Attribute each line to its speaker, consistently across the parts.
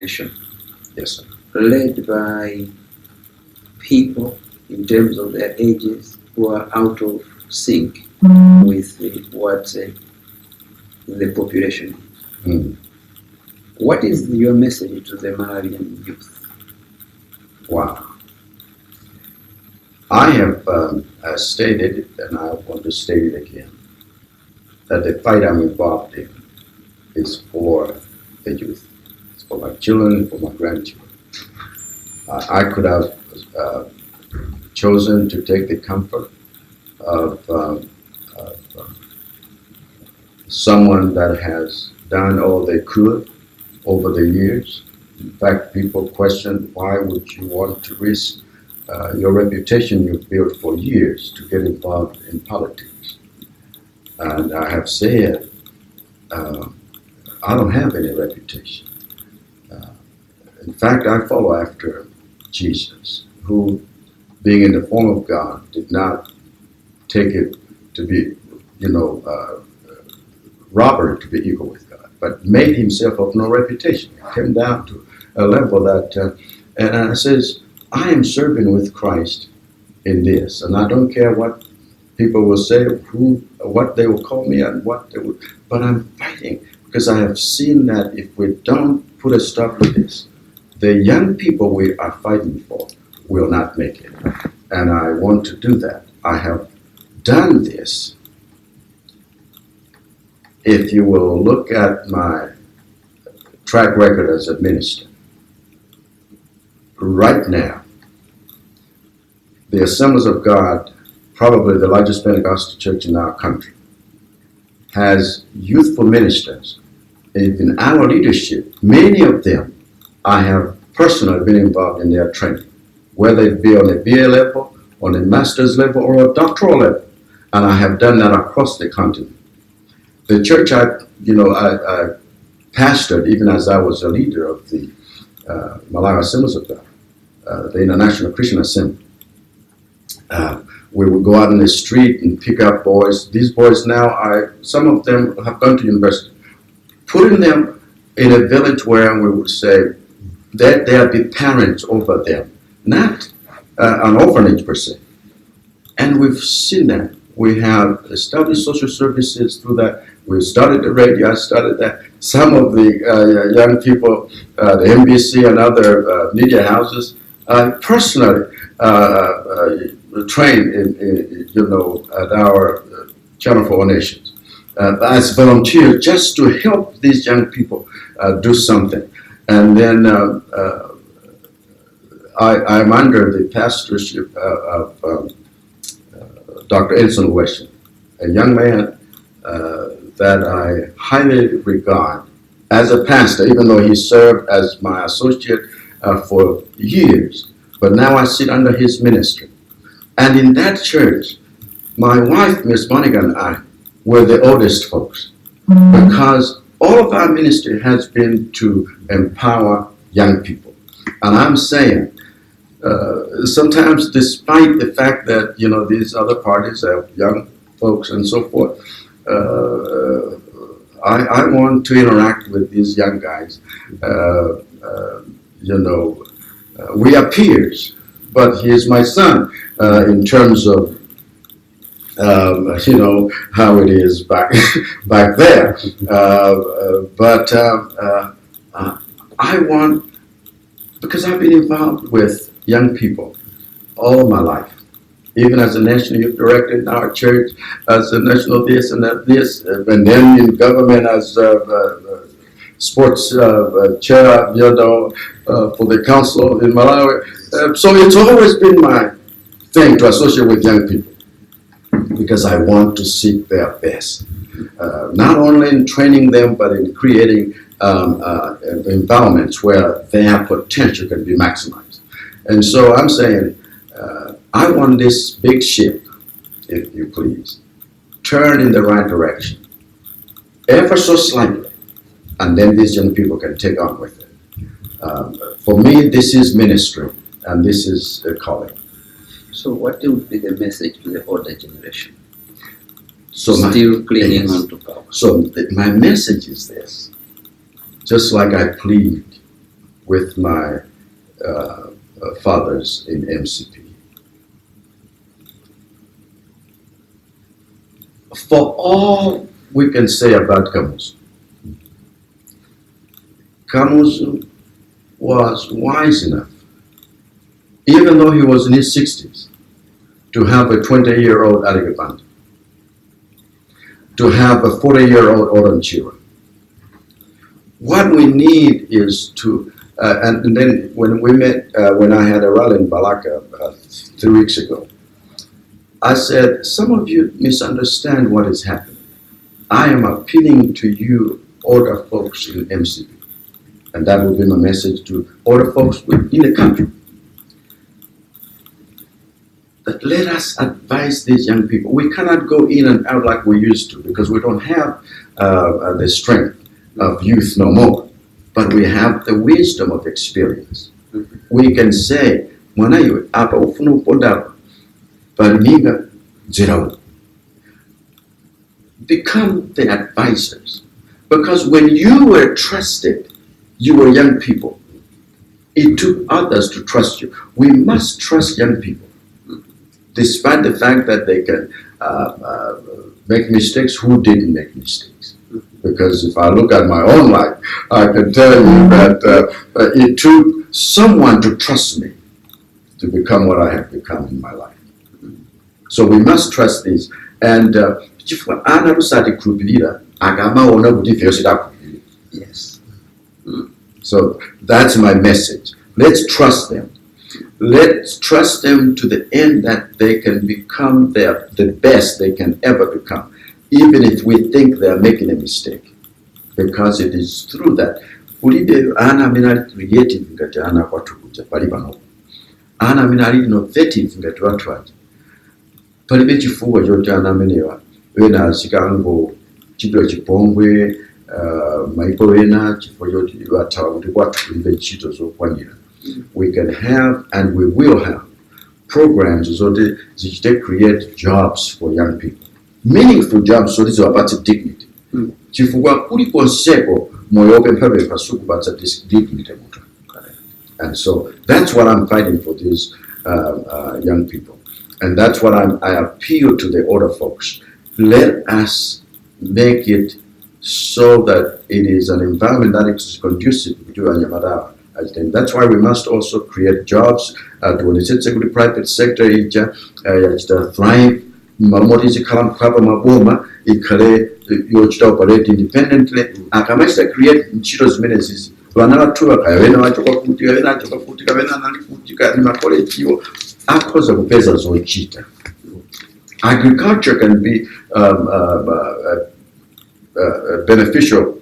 Speaker 1: nation
Speaker 2: Yes, sir.
Speaker 1: led by people in terms of their ages who are out of sync with what the population is.
Speaker 2: Mm.
Speaker 1: What is your message to the Malawian youth?
Speaker 2: Wow. I have stated, and I want to state it again, that the fight I'm involved in is for the youth. It's for my children, for my grandchildren. I could have chosen to take the comfort of someone that has done all they could over the years. In fact, people question, why would you want to risk your reputation you've built for years to get involved in politics? And I have said, uh, I don't have any reputation. Uh, in fact, I follow after Jesus, who, being in the form of God, did not take it to be, robbery to be equal with God, but made himself of no reputation. He came down to a level that, and it says, I am serving with Christ in this, and I don't care what people will say, what they will call me, and what they will, but I'm fighting because I have seen that if we don't put a stop to this, the young people we are fighting for will not make it, and I want to do that. I have done this. If you will look at my track record as a minister, right now, the Assemblies of God, probably the largest Pentecostal church in our country, has youthful ministers. In our leadership, many of them, I have personally been involved in their training, whether it be on a BA level, on a master's level, or a doctoral level. And I have done that across the continent. The church I pastored, even as I was a leader of the Malawi Assemblies of God, the International Christian Assembly. We would go out in the street and pick up boys. These boys now, some of them have gone to university. Putting them in a village where we would say that there'll be parents over them, not an orphanage per se. And we've seen that. We have established social services through that. We started the radio, I started that. Some of the young people, the NBC and other media houses, personally trained at our Channel 4 Nations as volunteers just to help these young people do something. And then I'm under the pastorship of Dr. Edson Weston, a young man that I highly regard as a pastor, even though he served as my associate for years. But now I sit under his ministry. And in that church, my wife, Miss Monica, and I were the oldest folks because all of our ministry has been to empower young people. And I'm saying, sometimes despite the fact that, these other parties have young folks and so forth, I want to interact with these young guys. We are peers, but he is my son in terms of how it is back back there. But I want, because I've been involved with young people all my life, even as a national youth director in our church, as a national this and that this, and then in government as sports chair, for the council in Malawi. So it's always been my thing to associate with young people because I want to seek their best, not only in training them, but in creating environments where their potential can be maximized. And so I'm saying, I want this big ship, if you please, turn in the right direction, ever so slightly, and then these young people can take on with it. For me, this is ministry, and this is a calling.
Speaker 1: So what would be the message to the older generation?
Speaker 2: So
Speaker 1: still clinging on to power.
Speaker 2: So my message is this, just like I plead with my fathers in MCP. For all we can say about Kamuzu, Kamuzu was wise enough, even though he was in his 60s, to have a 20-year-old Aligaband, to have a 40-year-old Oronchira. What we need is to, and then when we met, when I had a rally in Balaka 3 weeks ago, I said, some of you misunderstand what is happening. I am appealing to you, older folks in MCP. And that will be my message to older folks in the country. That let us advise these young people. We cannot go in and out like we used to because we don't have the strength of youth no more. But we have the wisdom of experience. We can say, "Mwana iwe apa ufuna uponda paliminga zero." Become the advisors. Because when you were trusted, you were young people. It took others to trust you. We must trust young people. Despite the fact that they can make mistakes, who didn't make mistakes? Because if I look at my own life, I can tell you that it took someone to trust me to become what I have become in my life. So we must trust these. And
Speaker 1: Yes.
Speaker 2: So that's my message. Let's trust them. Let's trust them to the end that they can become the best they can ever become, even if we think they're making a mistake. Because it is through that. Ana mina creative ngati ana kwatu kuja pali pano. Ana mina innovative ngati watu waje. Palibe chifukwa choti ana amenewa wena asikango chidwa chipongwe maiko wena chifukwa choti watawa kuti kwatu kulibe ntchito zokwanira. We can have and we will have programs that create jobs for young people, meaningful jobs, so this is about dignity. Chifukwa kuli konseko moyo pemphabe pasuku batsa dignity mutu. And so that's what I'm fighting for these young people, and that's what I appeal to the older folks. Let us make it so that it is an environment that is conducive to Anyamadawa. I think that's why we must also create jobs when it's in the private sector, it's thrive. Malmoti kalam kapa maboma ikale yochita operate independently. Akamashita create nchito menaces. Wanala tuwa kayawena wachoka kuti kayawena wachoka kuti kayawena nani kuti kayawena college yo. Akoza kupeza zochita. Agriculture can be beneficial,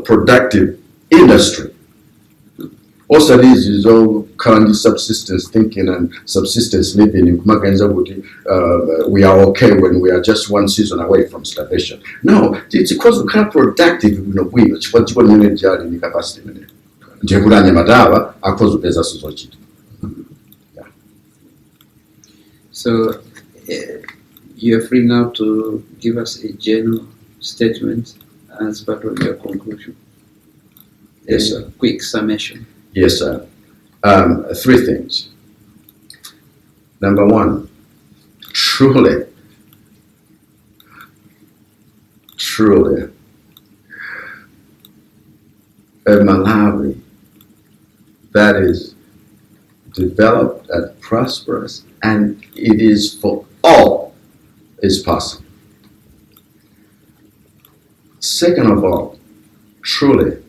Speaker 2: productive industry. Also, this is all currently subsistence thinking and subsistence living in Kumagenza. We are okay when we are just one season away from starvation. No, it's because we can't productive.
Speaker 1: So you're free now to give us a general statement as part of your conclusion.
Speaker 2: Yes, sir.
Speaker 1: Quick summation.
Speaker 2: Yes, sir. 3 things. Number 1, truly, a Malawi that is developed and prosperous, and it is for all, is possible. Second of all, truly,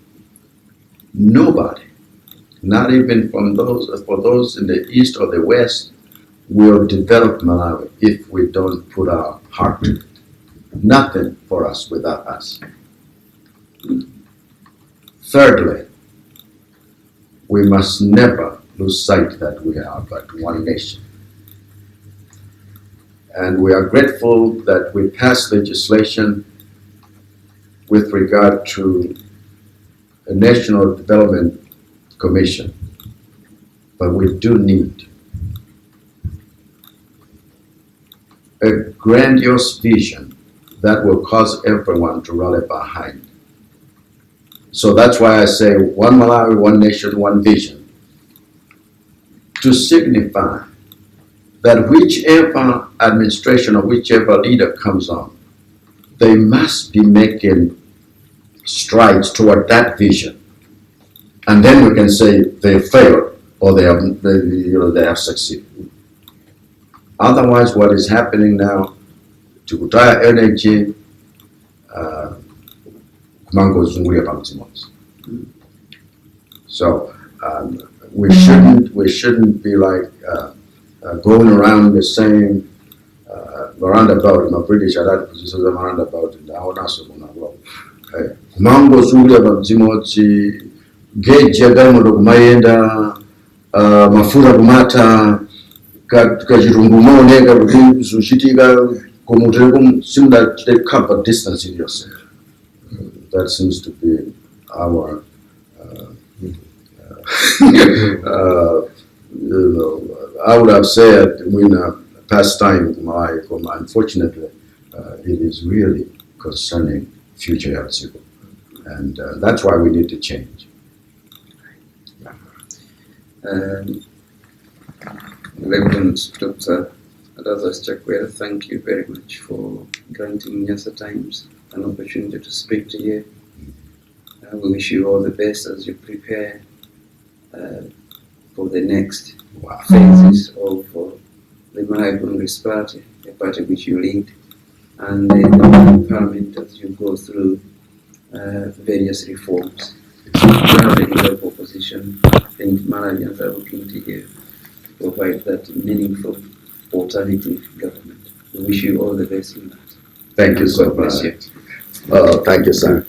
Speaker 2: nobody, not even for those in the east or the west, will develop Malawi if we don't put our heart to it. Nothing for us without us. Thirdly, we must never lose sight that we are but one nation. And we are grateful that we passed legislation with regard to a National Development Commission. But we do need a grandiose vision that will cause everyone to rally behind. So that's why I say one Malawi, one nation, one vision, to signify that whichever administration or whichever leader comes on, they must be making strides toward that vision. And then we can say they failed or they have succeeded. Otherwise, what is happening now, to retire energy, so we shouldn't be like going around the same roundabout. In British, I like to use a roundabout in the house of Mango Zulia Bamzimochi, Gage Yagamodo Mayenda, Mafura Bumata, Kajirumbumo, Nega, Sushitiga, Komutegum, seem that they cover distance in yourself. That seems to be our I would have said pastime, unfortunately, it is really concerning future young people. And that's why we need to change.
Speaker 1: Reverend Dr. Lazarus Chakwera, thank you very much for granting Nyasatimes an opportunity to speak to you. We wish you all the best as you prepare for the next phases of the Malawi Congress Party, the party which you lead, and the Parliament as you go through various reforms. You have a legal position. I think Malawians are looking to you to provide that meaningful alternative government. We wish you all the best in that.
Speaker 2: Thank you so much. Thank you, sir.